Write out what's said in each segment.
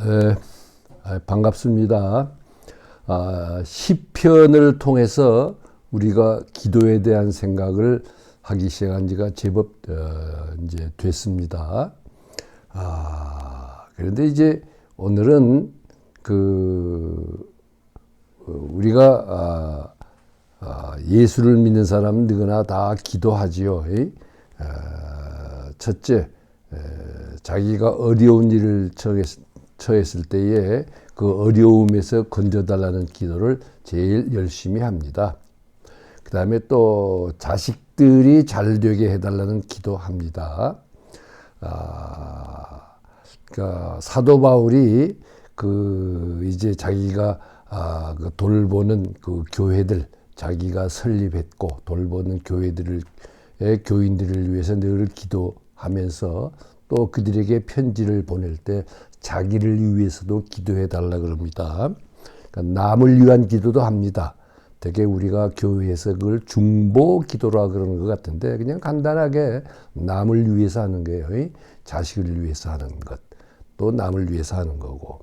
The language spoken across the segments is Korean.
네, 반갑습니다. 시편을 통해서 우리가 기도에 대한 생각을 하기 시작한 지가 제법 이제 됐습니다. 그런데 이제 오늘은 우리가 예수를 믿는 사람은 누구나 다 기도하지요. 첫째, 자기가 어려운 일을 처했을 때에 그 어려움에서 건져달라는 기도를 제일 열심히 합니다. 그 다음에 또 자식들이 잘 되게 해달라는 기도합니다. 그러니까 사도 바울이 이제 자기가 돌보는 그 교회들, 자기가 설립했고 돌보는 교회들의 교인들을 위해서 늘 기도하면서 또 그들에게 편지를 보낼 때 자기를 위해서도 기도해 달라 그럽니다. 그러니까 남을 위한 기도도 합니다. 되게 우리가 교회에서 그걸 중보 기도라 그러는 것 같은데 그냥 간단하게 남을 위해서 하는 거예요. 자식을 위해서 하는 것, 또 남을 위해서 하는 거고,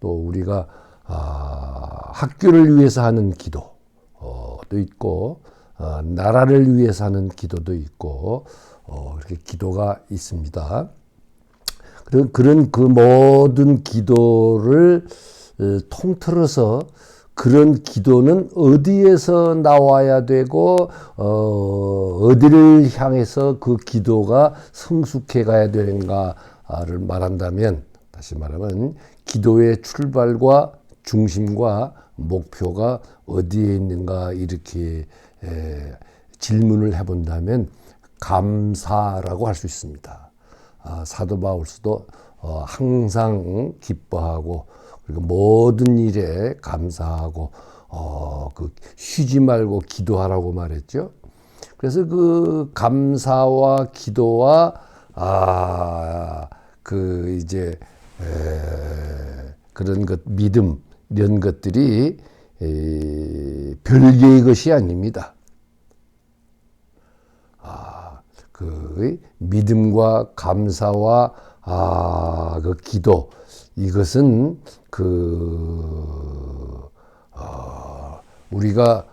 또 우리가 학교를 위해서 하는 기도도 있고, 나라를 위해서 하는 기도도 있고, 이렇게 기도가 있습니다. 그런 그 모든 기도를 통틀어서 그런 기도는 어디에서 나와야 되고 어디를 향해서 그 기도가 성숙해 가야 되는가를 말한다면, 다시 말하면 기도의 출발과 중심과 목표가 어디에 있는가 이렇게 질문을 해본다면 감사라고 할 수 있습니다. 사도 바울도 항상 기뻐하고 그리고 모든 일에 감사하고 쉬지 말고 기도하라고 말했죠. 그래서 그 감사와 기도와 이제 그런 것, 믿음 이런 것들이 별개의 것이 아닙니다. 그 믿음과 감사와 그 기도, 이것은 우리가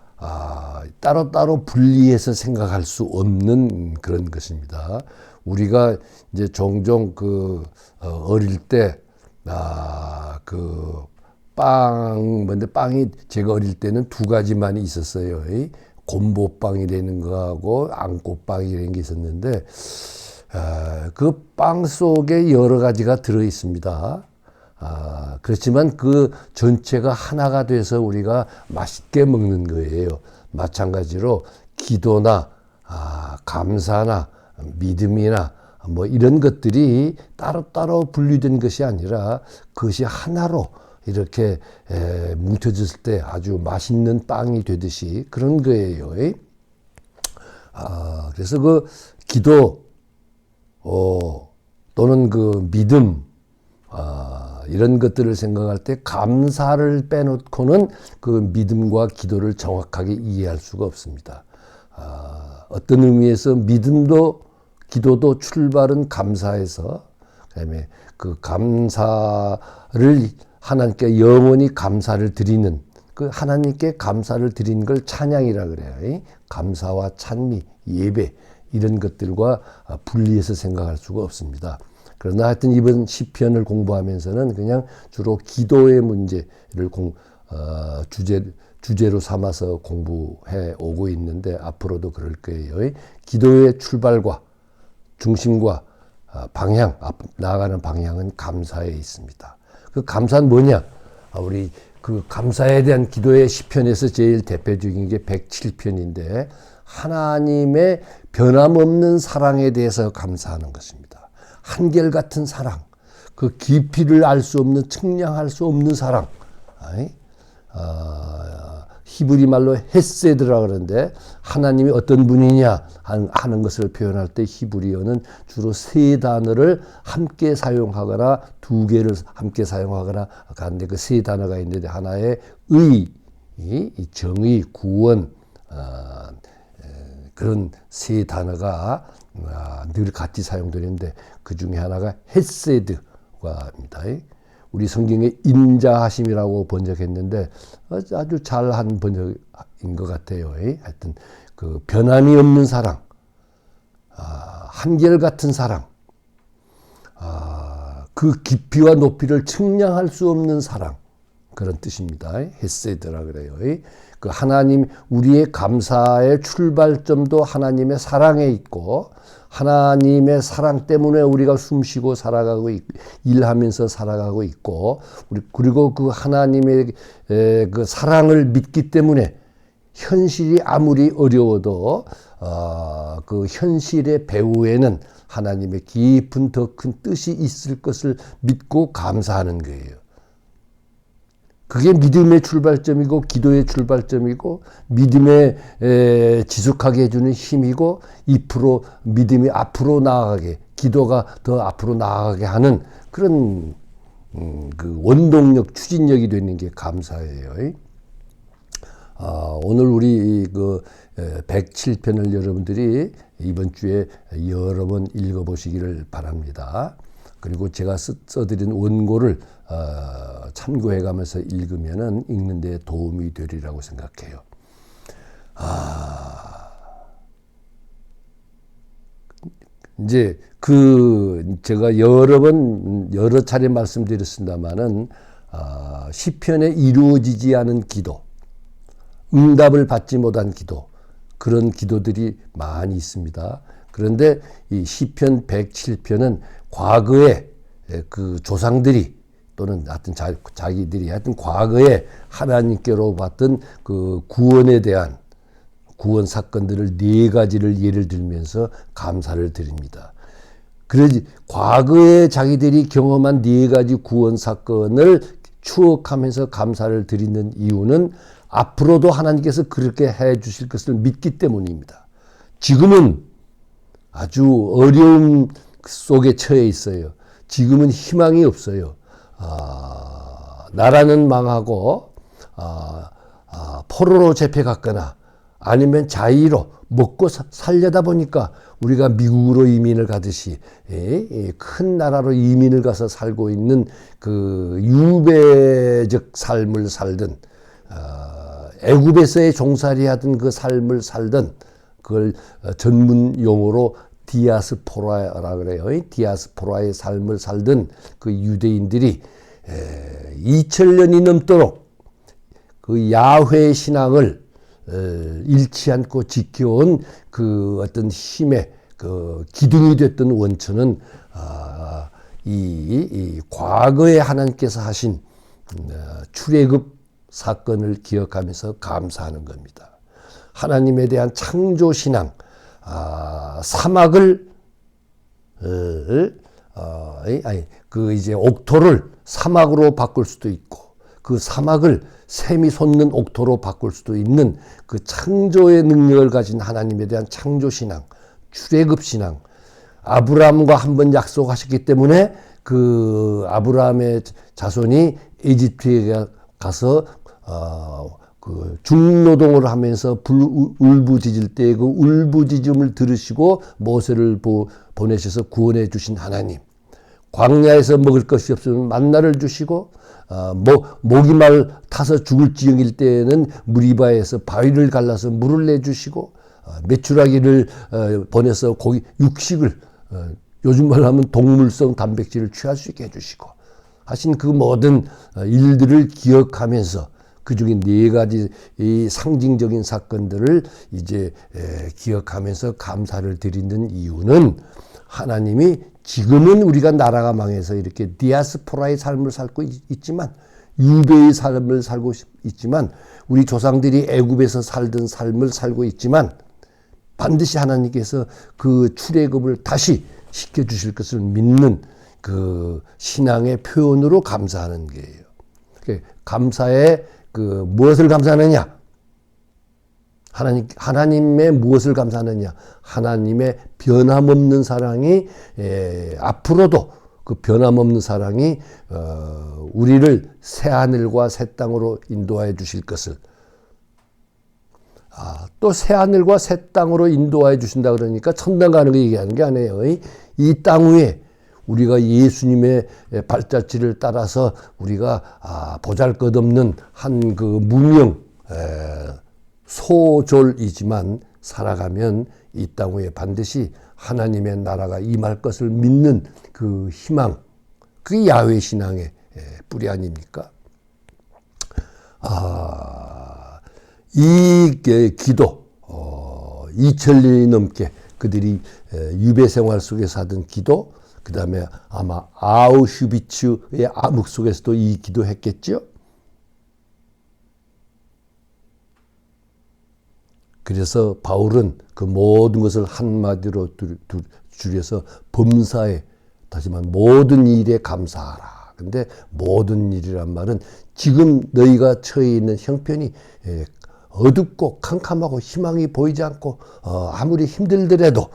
따로따로 분리해서 생각할 수 없는 그런 것입니다. 우리가 이제 종종 어릴 때 빵이 제가 어릴 때는 두 가지만 있었어요. 곰보빵이라는 거하고 앙꼬빵이라는 게 있었는데 그 빵 속에 여러 가지가 들어 있습니다. 그렇지만 그 전체가 하나가 돼서 우리가 맛있게 먹는 거예요. 마찬가지로 기도나 감사나 믿음이나 뭐 이런 것들이 따로따로 분리된 것이 아니라 그것이 하나로 이렇게 뭉쳐졌을 때 아주 맛있는 빵이 되듯이 그런 거예요. 그래서 그 기도 또는 그 믿음 이런 것들을 생각할 때 감사를 빼놓고는 그 믿음과 기도를 정확하게 이해할 수가 없습니다. 어떤 의미에서 믿음도 기도도 출발은 감사에서, 그다음에 그 감사를 하나님께 영원히 감사를 드리는, 그 하나님께 감사를 드리는 걸 찬양이라 그래요. 감사와 찬미, 예배 이런 것들과 분리해서 생각할 수가 없습니다. 그러나 하여튼 이번 시편을 공부하면서는 그냥 주로 기도의 문제를 주제로 삼아서 공부해 오고 있는데 앞으로도 그럴 거예요. 기도의 출발과 중심과 방향, 나아가는 방향은 감사에 있습니다. 그 감사는 뭐냐? 우리 그 감사에 대한 기도의 시편에서 제일 대표적인 게 107편인데 하나님의 변함없는 사랑에 대해서 감사하는 것입니다. 한결같은 사랑, 그 깊이를 알 수 없는, 측량할 수 없는 사랑. 히브리 말로 헤세드라 그러는데 하나님이 어떤 분이냐 하는 것을 표현할 때 히브리어는 주로 세 단어를 함께 사용하거나 두 개를 함께 사용하거나 하는데 그 세 단어가 있는데 하나의 의, 정의, 구원 그런 세 단어가 늘 같이 사용되는데 그 중에 하나가 헤세드가 입니다. 우리 성경에 인자하심이라고 번역했는데 아주 잘한 번역인 것 같아요. 하여튼 그 변함이 없는 사랑, 한결같은 사랑, 그 깊이와 높이를 측량할 수 없는 사랑, 그런 뜻입니다. 헤세드라 그래요. 그 하나님, 우리의 감사의 출발점도 하나님의 사랑에 있고, 하나님의 사랑 때문에 우리가 숨쉬고 살아가고 일하면서 살아가고 있고, 그리고 그 하나님의 그 사랑을 믿기 때문에 현실이 아무리 어려워도 그 현실의 배후에는 하나님의 깊은 더 큰 뜻이 있을 것을 믿고 감사하는 거예요. 그게 믿음의 출발점이고 기도의 출발점이고 믿음에 지속하게 해주는 힘이고 믿음이 앞으로 나아가게, 기도가 더 앞으로 나아가게 하는 그런 그 원동력, 추진력이 되는 게 감사예요. 오늘 우리 그 107편을 여러분들이 이번 주에 여러 번 읽어보시기를 바랍니다. 그리고 제가 써드린 원고를 참고해가면서 읽으면은 데 도움이 되리라고 생각해요. 이제 제가 여러 차례 말씀드렸습니다만은 시편에 이루어지지 않은 기도, 응답을 받지 못한 기도, 그런 기도들이 많이 있습니다. 그런데 이 시편 107편은 과거에 그 조상들이 또는 하여튼 자기들이 하여튼 과거에 하나님께로 받던 그 구원에 대한 구원 사건들을 4가지를 예를 들면서 감사를 드립니다. 그래서 과거에 자기들이 경험한 4가지 구원 사건을 추억하면서 감사를 드리는 이유는 앞으로도 하나님께서 그렇게 해 주실 것을 믿기 때문입니다. 지금은 아주 어려움 속에 처해 있어요. 지금은 희망이 없어요. 나라는 망하고 포로로 잡혀갔거나 아니면 자의로 먹고 살려다 보니까 우리가 미국으로 이민을 가듯이 큰 나라로 이민을 가서 살고 있는 그 유배적 삶을 살든 애굽에서의 종살이하던 그 삶을 살든 그걸 전문 용어로 디아스포라라 그래요. 디아스포라의 삶을 살던 그 유대인들이 2000년이 넘도록 그 야훼 신앙을 잃지 않고 지켜온 그 어떤 힘의 그 기둥이 됐던 원천은 이 과거에 하나님께서 하신 출애굽 사건을 기억하면서 감사하는 겁니다. 하나님에 대한 창조 신앙, 사막을 그 이제 옥토를 사막으로 바꿀 수도 있고 그 사막을 샘이 솟는 옥토로 바꿀 수도 있는 그 창조의 능력을 가진 하나님에 대한 창조 신앙, 출애굽 신앙, 아브라함과 한번 약속하셨기 때문에 그 아브라함의 자손이 에집트에 가서 그 중노동을 하면서 울부짖을 때 그 울부짖음을 들으시고 모세를 보내셔서 구원해 주신 하나님, 광야에서 먹을 것이 없으면 만나를 주시고 목이 말 타서 죽을 지경일 때에는 무리바에서 바위를 갈라서 물을 내주시고 메추라기를 보내서 육식을 요즘 말로 하면 동물성 단백질을 취할 수 있게 해주시고 하신 그 모든 일들을 기억하면서 그 중에 4가지 이 상징적인 사건들을 이제 기억하면서 감사를 드리는 이유는 하나님이 지금은 우리가 나라가 망해서 이렇게 디아스포라의 삶을 살고 있지만 유배의 삶을 살고 있지만 우리 조상들이 애굽에서 살던 삶을 살고 있지만 반드시 하나님께서 그 출애굽을 다시 시켜주실 것을 믿는 그 신앙의 표현으로 감사하는 거예요. 감사의 그 무엇을 감사하느냐? 하나님의 무엇을 감사하느냐? 하나님의 변함없는 사랑이 앞으로도 그 변함없는 사랑이 우리를 새 하늘과 새 땅으로 인도하여 주실 것을 또 새 하늘과 새 땅으로 인도하여 주신다 그러니까 천당 가는 거 얘기하는 게 아니에요. 이 땅 위에 우리가 예수님의 발자취를 따라서 우리가 보잘것없는 한 그 무명 소졸이지만 살아가면 이 땅 위에 반드시 하나님의 나라가 임할 것을 믿는 그 희망, 그게 야훼 신앙의 뿌리 아닙니까? 이 기도, 2000년이 넘게 그들이 유배 생활 속에서 하던 기도, 그 다음에 아마 아우슈비츠의 암흑 속에서도 이 기도했겠죠? 그래서 바울은 그 모든 것을 한마디로 줄여서 범사에, 다시 말하면 모든 일에 감사하라. 근데 모든 일이란 말은 지금 너희가 처해 있는 형편이 어둡고 캄캄하고 희망이 보이지 않고 아무리 힘들더라도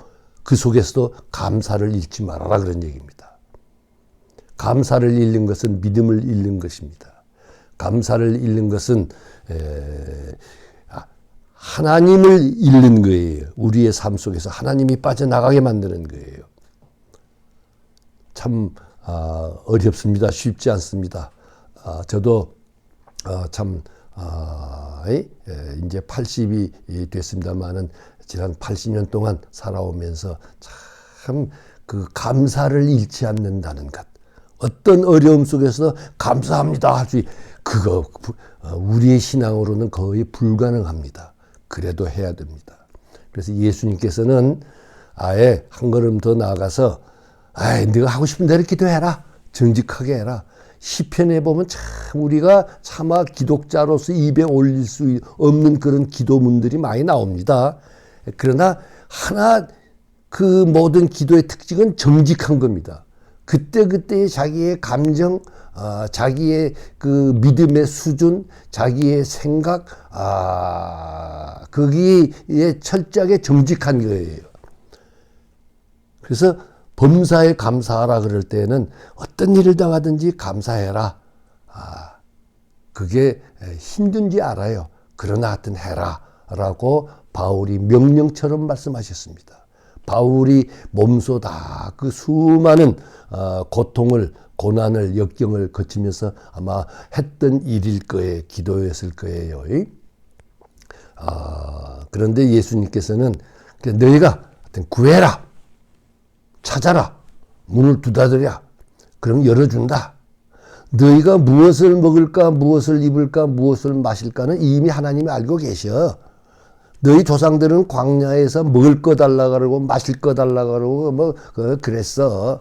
그 속에서도 감사를 잃지 말아라, 그런 얘기입니다. 감사를 잃는 것은 믿음을 잃는 것입니다. 감사를 잃는 것은 하나님을 잃는 거예요. 우리의 삶 속에서 하나님이 빠져나가게 만드는 거예요. 참 어렵습니다. 쉽지 않습니다. 저도 참 이제 80이 됐습니다만은 지난 80년 동안 살아오면서 참 그 감사를 잃지 않는다는 것, 어떤 어려움 속에서 감사합니다 할 수, 그거 우리의 신앙으로는 거의 불가능합니다. 그래도 해야 됩니다. 그래서 예수님께서는 아예 한 걸음 더 나아가서 네가 하고 싶은 대로 기도해라. 정직하게 해라. 시편에 보면 참 우리가 차마 기독자로서 입에 올릴 수 없는 그런 기도문들이 많이 나옵니다. 그러나 하나 그 모든 기도의 특징은 정직한 겁니다. 그때그때의 자기의 감정, 자기의 그 믿음의 수준, 자기의 생각, 거기에 철저하게 정직한 거예요. 그래서 범사에 감사하라 그럴 때는 어떤 일을 당하든지 감사해라. 그게 힘든지 알아요. 그러나 하여튼 해라. 라고 바울이 명령처럼 말씀하셨습니다. 바울이 몸소 다 그 수많은 고통을, 고난을, 역경을 거치면서 아마 했던 일일 거예요. 기도였을 거예요. 그런데 예수님께서는 너희가 하여튼 구해라. 찾아라. 문을 두드려. 그럼 열어준다. 너희가 무엇을 먹을까, 무엇을 입을까, 무엇을 마실까는 이미 하나님이 알고 계셔. 너희 조상들은 광야에서 먹을 거 달라 그러고 마실 거 달라 그러고 그랬어.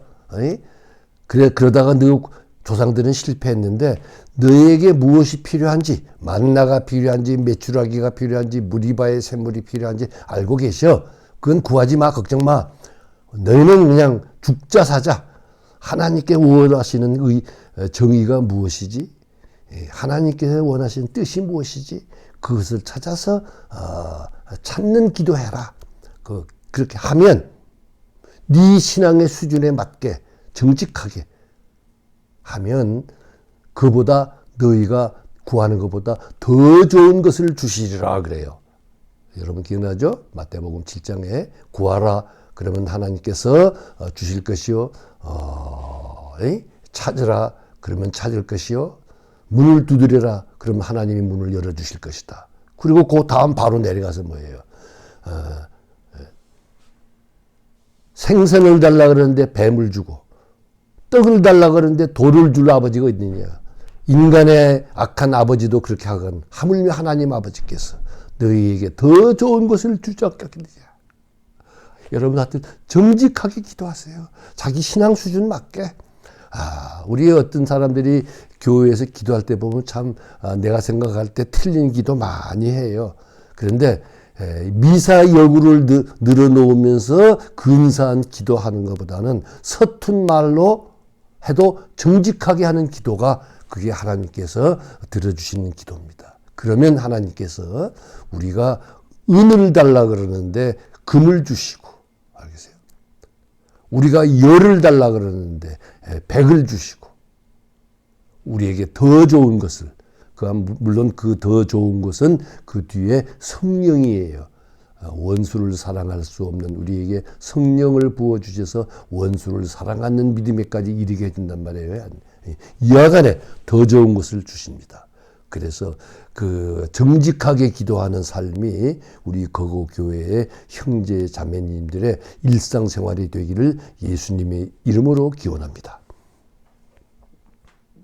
그러다가 너 조상들은 실패했는데 너에게 무엇이 필요한지, 만나가 필요한지, 메추라기가 필요한지, 무리바의 샘물이 필요한지 알고 계셔. 그건 구하지 마, 걱정 마. 너희는 그냥 죽자 사자. 하나님께 원하시는 정의가 무엇이지? 하나님께서 원하시는 뜻이 무엇이지? 그것을 찾아서 찾는 기도해라. 그렇게 하면 네 신앙의 수준에 맞게 정직하게 하면 그보다 너희가 구하는 것보다 더 좋은 것을 주시리라 그래요. 여러분 기억나죠? 마태복음 7장에 구하라. 그러면 하나님께서 주실 것이요. 찾으라. 그러면 찾을 것이요. 문을 두드려라. 그러면 하나님이 문을 열어주실 것이다. 그리고 그 다음 바로 내려가서 뭐예요? 생선을 달라 그러는데 뱀을 주고, 떡을 달라 그러는데 돌을 줄 아버지가 있느냐. 인간의 악한 아버지도 그렇게 하건 하물며 하나님 아버지께서 너희에게 더 좋은 것을 주셨겠느냐. 여러분 하여튼 정직하게 기도하세요. 자기 신앙 수준 맞게. 우리 어떤 사람들이 교회에서 기도할 때 보면 참 내가 생각할 때 틀린 기도 많이 해요. 그런데 미사 여구를 늘어놓으면서 근사한 기도하는 것보다는 서툰 말로 해도 정직하게 하는 기도가 그게 하나님께서 들어주시는 기도입니다. 그러면 하나님께서 우리가 은을 달라 그러는데 금을 주시고, 알겠어요? 우리가 열을 달라 그러는데 백을 주시고, 우리에게 더 좋은 것을, 물론 그 더 좋은 것은 그 뒤에 성령이에요. 원수를 사랑할 수 없는 우리에게 성령을 부어주셔서 원수를 사랑하는 믿음에까지 이르게 해준단 말이에요. 이하간에 더 좋은 것을 주십니다. 그래서 그 정직하게 기도하는 삶이 우리 거고 교회의 형제 자매님들의 일상생활이 되기를 예수님의 이름으로 기원합니다.